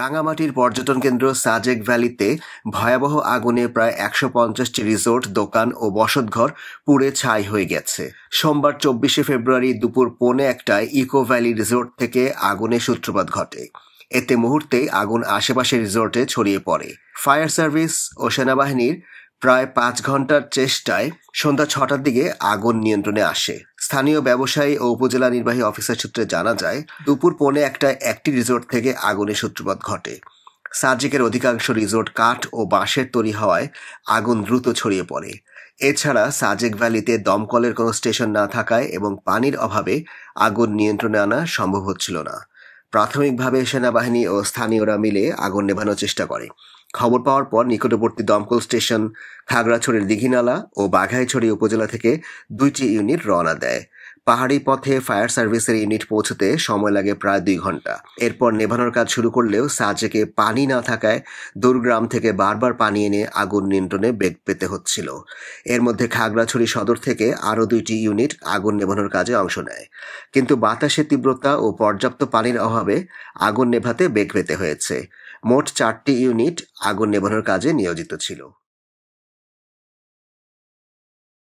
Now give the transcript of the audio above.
রাঙামাটির পর্যটন কেন্দ্র সাজেক ভ্যালিতে ভয়াবহ আগুনে প্রায় ১৫০টি রিসোর্ট, দোকান ও বসতঘর পুড়ে ছাই হয়ে গেছে। সোমবার ২৪শে ফেব্রুয়ারি দুপুর ১:৩০টায় ইকো ভ্যালি রিসোর্ট থেকে আগুনের সূত্রপাত ঘটে। এতে মুহূর্তেই আগুন আশেপাশের রিসোর্টে ছড়িয়ে পড়ে। ফায়ার সার্ভিস ও সেনাবাহিনীর প্রায় ৫ ঘন্টার চেষ্টায় সন্ধ্যা ৬টার দিকে আগুন নিয়ন্ত্রণে আসে। স্থানীয় ব্যবসায়ী ও উপজেলা নির্বাহী অফিসার সূত্রে জানা যায়, দুপুর ১:৩০টায় একটি রিসোর্ট থেকে আগুনের সূত্রপাত ঘটে। সাজেকের অধিকাংশ রিসোর্ট কাঠ ও বাঁশের তৈরি হওয়ায় আগুন দ্রুত ছড়িয়ে পড়ে। এছাড়া সাজেক ভ্যালিতে দমকলের কোনো স্টেশন না থাকায় এবং পানির অভাবে আগুন নিয়ন্ত্রণে আনা সম্ভব হচ্ছিল না। প্রাথমিকভাবে সেনাবাহিনী ও স্থানীয়রা মিলে আগুন নেভানোর চেষ্টা করে। খবর পাওয়ার পর নিকটবর্তী দমকল স্টেশন, খাগড়াছড়ির দিঘিনালা ও বাঘাইছড়ি উপজেলা থেকে ২টি ইউনিট রওনা দেয়। পাহাড়ি পথে ফায়ার সার্ভিসের ইউনিট পৌঁছতে সময় লাগে প্রায় ২ ঘন্টা। এরপর নেভানোর কাজ শুরু করলেও সাজেকে পানি না থাকায় দূরগ্রাম থেকে বারবার পানি এনে আগুন নিয়ন্ত্রণে বেগ পেতে হচ্ছিল। এর মধ্যে খাগড়াছড়ি সদর থেকে আরও ২টি ইউনিট আগুন নেভানোর কাজে অংশ নেয়, কিন্তু বাতাসের তীব্রতা ও পর্যাপ্ত পানির অভাবে আগুন নেভাতে বেগ পেতে হয়েছে। মোট ৪টি ইউনিট আগুন নেভানোর কাজে নিয়োজিত ছিল।